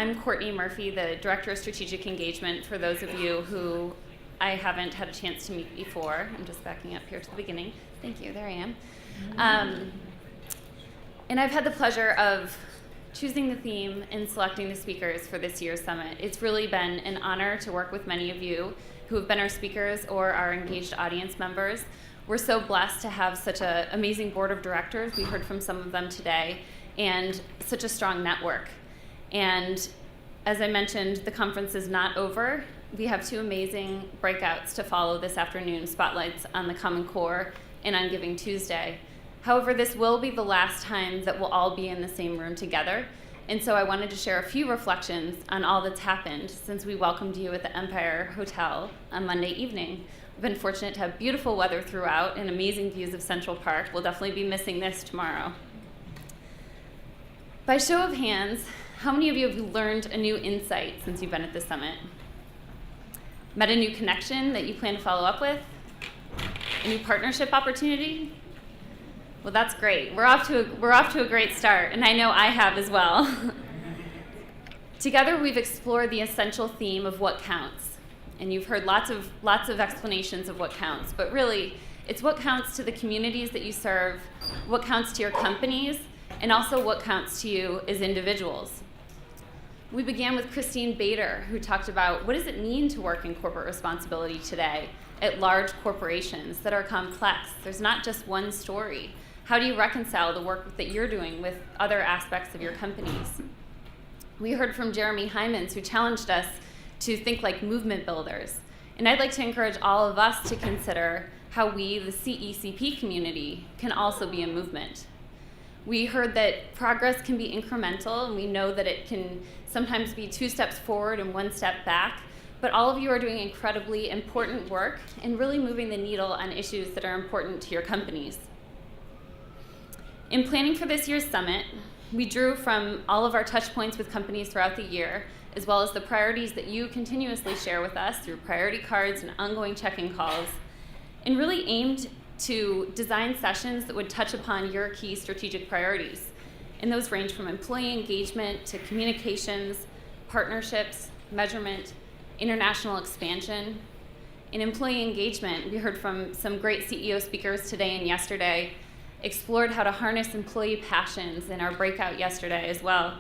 I'm Courtney Murphy, the Director of Strategic Engagement, for those of you who I haven't had a chance to meet before. I'm just backing up here to the beginning. Thank you, there I am. And I've had the pleasure of choosing the theme and selecting the speakers for this year's summit. It's really been an honor to work with many of you who have been our speakers or our engaged audience members. We're so blessed to have such an amazing board of directors. We heard from some of them today, and such a strong network. And as I mentioned, the conference is not over. We have 2 amazing breakouts to follow this afternoon, spotlights on the Common Core and on Giving Tuesday. However, this will be the last time that we'll all be in the same room together. And so I wanted to share a few reflections on all that's happened since we welcomed you at the Empire Hotel on Monday evening. We've been fortunate to have beautiful weather throughout and amazing views of Central Park. We'll definitely be missing this tomorrow. By show of hands, how many of you have learned a new insight since you've been at the summit? Met a new connection that you plan to follow up with? A new partnership opportunity? Well, that's great. We're off to a great start, and I know I have as well. Together, we've explored the essential theme of what counts, and you've heard lots of explanations of what counts. But really, it's what counts to the communities that you serve, what counts to your companies, and also what counts to you as individuals. We began with Christine Bader, who talked about what does it mean to work in corporate responsibility today at large corporations that are complex. There's not just one story. How do you reconcile the work that you're doing with other aspects of your companies? We heard from Jeremy Hymans, who challenged us to think like movement builders. And I'd like to encourage all of us to consider how we, the CECP community, can also be a movement. We heard that progress can be incremental, and we know that it can sometimes be 2 steps forward and 1 step back, but all of you are doing incredibly important work and really moving the needle on issues that are important to your companies. In planning for this year's summit, we drew from all of our touch points with companies throughout the year, as well as the priorities that you continuously share with us through priority cards and ongoing check-in calls, and really aimed to design sessions that would touch upon your key strategic priorities. And those range from employee engagement to communications, partnerships, measurement, international expansion. In employee engagement, we heard from some great CEO speakers today and yesterday, explored how to harness employee passions in our breakout yesterday as well.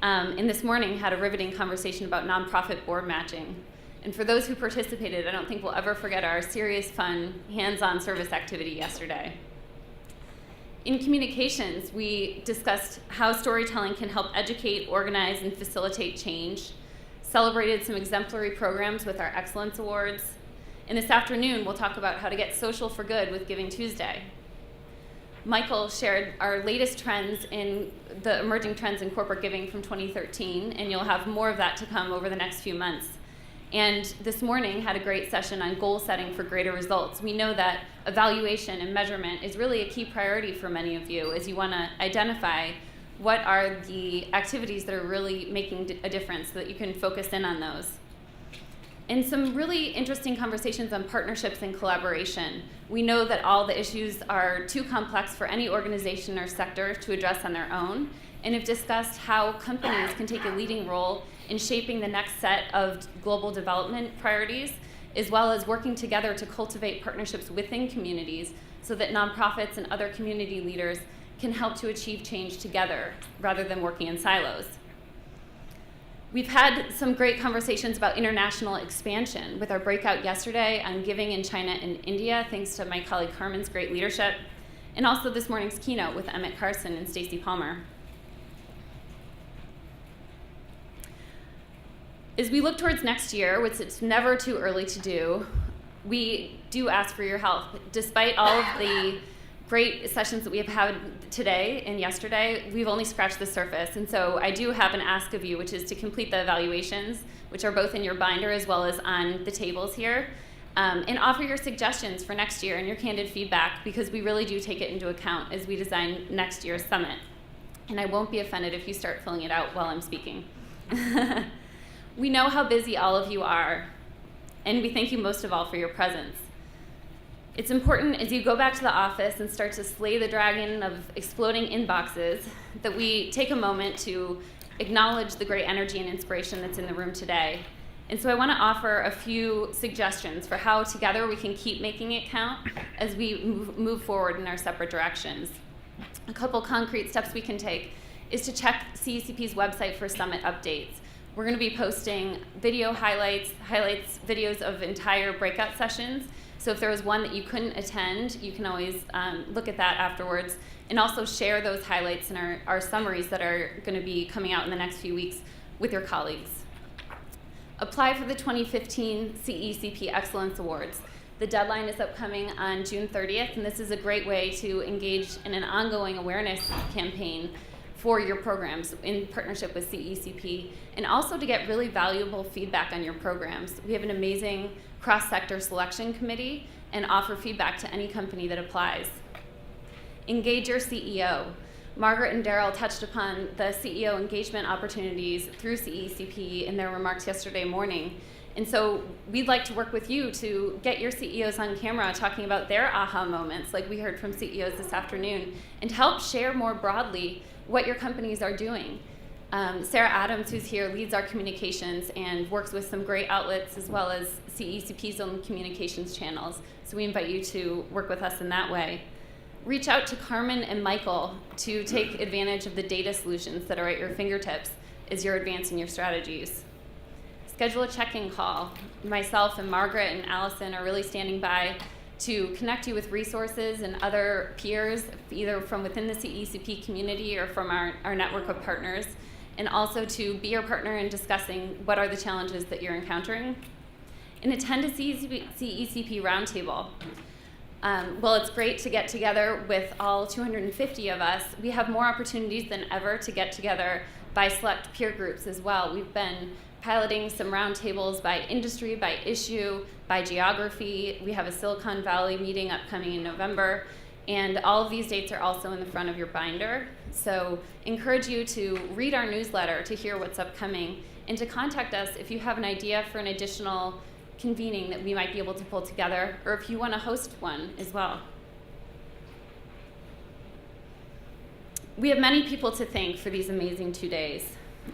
And this morning had a riveting conversation about nonprofit board matching. And for those who participated, I don't think we'll ever forget our serious, fun, hands-on service activity yesterday. In communications, we discussed how storytelling can help educate, organize, and facilitate change, celebrated some exemplary programs with our Excellence Awards, and this afternoon we'll talk about how to get social for good with Giving Tuesday. Michael shared our latest trends in the emerging trends in corporate giving from 2013, and you'll have more of that to come over the next few months. And this morning had a great session on goal setting for greater results. We know that evaluation and measurement is really a key priority for many of you as you want to identify what are the activities that are really making a difference so that you can focus in on those. And some really interesting conversations on partnerships and collaboration. We know that all the issues are too complex for any organization or sector to address on their own, and have discussed how companies can take a leading role in shaping the next set of global development priorities, as well as working together to cultivate partnerships within communities so that nonprofits and other community leaders can help to achieve change together rather than working in silos. We've had some great conversations about international expansion with our breakout yesterday on giving in China and India, thanks to my colleague Carmen's great leadership, and also this morning's keynote with Emmett Carson and Stacey Palmer. As we look towards next year, which it's never too early to do, we do ask for your help. Despite all of the great sessions that we have had today and yesterday, we've only scratched the surface. And so I do have an ask of you, which is to complete the evaluations, which are both in your binder as well as on the tables here, and offer your suggestions for next year and your candid feedback, because we really do take it into account as we design next year's summit. And I won't be offended if you start filling it out while I'm speaking. We know how busy all of you are, and we thank you most of all for your presence. It's important as you go back to the office and start to slay the dragon of exploding inboxes that we take a moment to acknowledge the great energy and inspiration that's in the room today. And so I want to offer a few suggestions for how together we can keep making it count as we move forward in our separate directions. A couple concrete steps we can take is to check CECP's website for summit updates. We're going to be posting video highlights, videos of entire breakout sessions. So if there was one that you couldn't attend, you can always look at that afterwards, and also share those highlights and our summaries that are going to be coming out in the next few weeks with your colleagues. Apply for the 2015 CECP Excellence Awards. The deadline is upcoming on June 30th, and this is a great way to engage in an ongoing awareness campaign for your programs in partnership with CECP, and also to get really valuable feedback on your programs. We have an amazing cross-sector selection committee and offer feedback to any company that applies. Engage your CEO. Margaret and Daryl touched upon the CEO engagement opportunities through CECP in their remarks yesterday morning. And so we'd like to work with you to get your CEOs on camera talking about their aha moments, like we heard from CEOs this afternoon, and to help share more broadly what your companies are doing. Sarah Adams, who's here, leads our communications and works with some great outlets as well as CECP's own communications channels. So we invite you to work with us in that way. Reach out to Carmen and Michael to take advantage of the data solutions that are at your fingertips as you're advancing your strategies. Schedule a check-in call. Myself and Margaret and Allison are really standing by to connect you with resources and other peers, either from within the CECP community or from our network of partners, and also to be your partner in discussing what are the challenges that you're encountering. And attend a CECP roundtable. Well, it's great to get together with all 250 of us. We have more opportunities than ever to get together by select peer groups as well. We've been piloting some roundtables by industry, by issue, by geography. We have a Silicon Valley meeting upcoming in November, and all of these dates are also in the front of your binder. So encourage you to read our newsletter to hear what's upcoming, and to contact us if you have an idea for an additional convening that we might be able to pull together, or if you want to host one as well. We have many people to thank for these amazing 2 days.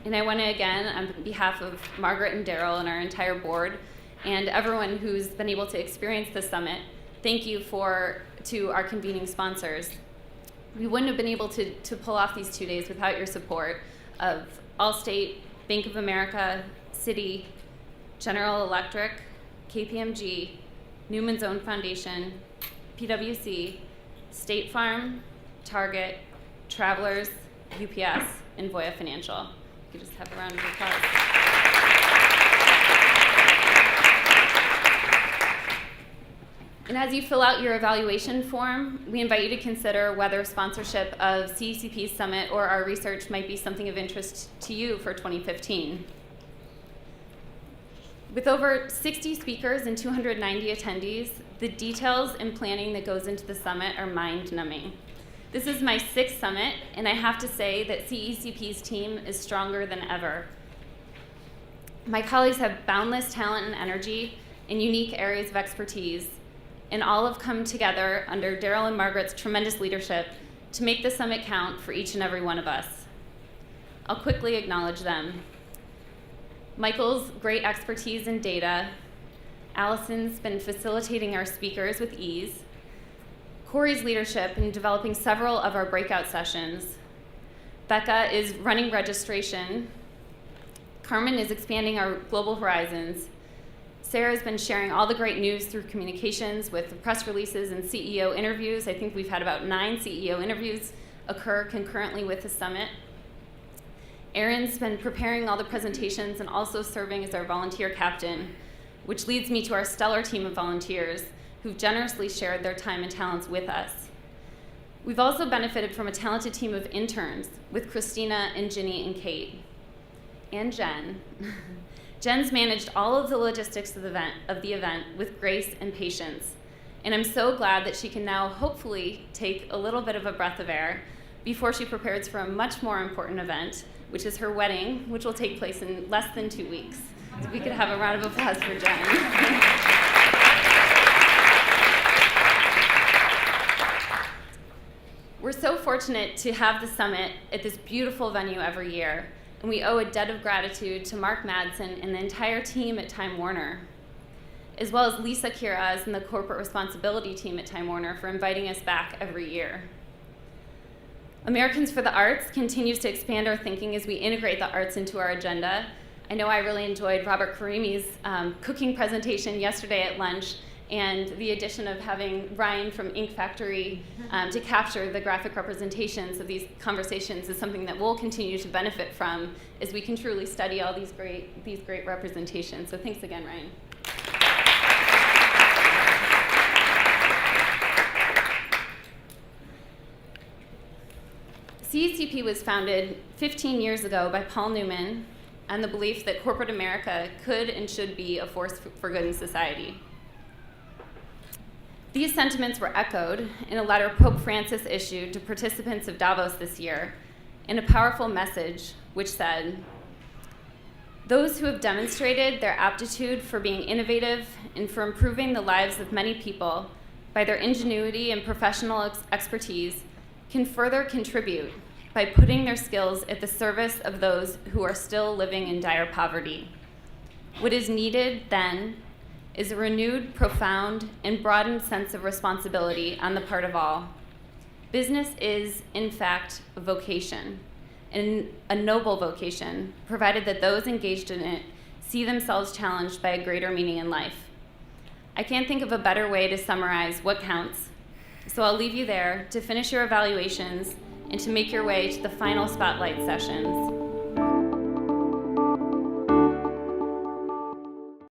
And I want to again, on behalf of Margaret and Daryl and our entire board, and everyone who's been able to experience the summit, thank you to our convening sponsors. We wouldn't have been able to pull off these 2 days without your support of Allstate, Bank of America, Citi, General Electric, KPMG, Newman's Own Foundation, PwC, State Farm, Target, Travelers, UPS, and Voya Financial. You just have a round of applause. And as you fill out your evaluation form, we invite you to consider whether sponsorship of CECP Summit or our research might be something of interest to you for 2015. With over 60 speakers and 290 attendees, the details and planning that goes into the summit are mind-numbing. This is my 6th summit, and I have to say that CECP's team is stronger than ever. My colleagues have boundless talent and energy in unique areas of expertise, and all have come together under Daryl and Margaret's tremendous leadership to make the summit count for each and every one of us. I'll quickly acknowledge them. Michael's great expertise in data. Allison's been facilitating our speakers with ease. Corey's leadership in developing several of our breakout sessions. Becca is running registration. Carmen is expanding our global horizons. Sarah's been sharing all the great news through communications with the press releases and CEO interviews. I think we've had about 9 CEO interviews occur concurrently with the summit. Erin's been preparing all the presentations and also serving as our volunteer captain, which leads me to our stellar team of volunteers who've generously shared their time and talents with us. We've also benefited from a talented team of interns with Christina and Ginny and Kate. And Jen. Jen's managed all of the logistics of the event with grace and patience. And I'm so glad that she can now hopefully take a little bit of a breath of air before she prepares for a much more important event, which is her wedding, which will take place in less than 2 weeks. So we could have a round of applause for Jen. We're so fortunate to have the summit at this beautiful venue every year. And we owe a debt of gratitude to Mark Madsen and the entire team at Time Warner, as well as Lisa Kiraz and the corporate responsibility team at Time Warner for inviting us back every year. Americans for the Arts continues to expand our thinking as we integrate the arts into our agenda. I know I really enjoyed Robert Karimi's cooking presentation yesterday at lunch, and the addition of having Ryan from Ink Factory to capture the graphic representations of these conversations is something that we'll continue to benefit from as we can truly study all these great representations. So thanks again, Ryan. CECP was founded 15 years ago by Paul Newman on the belief that corporate America could and should be a force for good in society. These sentiments were echoed in a letter Pope Francis issued to participants of Davos this year in a powerful message which said, "Those who have demonstrated their aptitude for being innovative and for improving the lives of many people by their ingenuity and professional expertise can further contribute by putting their skills at the service of those who are still living in dire poverty. What is needed then is a renewed, profound, and broadened sense of responsibility on the part of all. Business is, in fact, a vocation, and a noble vocation, provided that those engaged in it see themselves challenged by a greater meaning in life." I can't think of a better way to summarize what counts, so I'll leave you there to finish your evaluations and to make your way to the final spotlight sessions.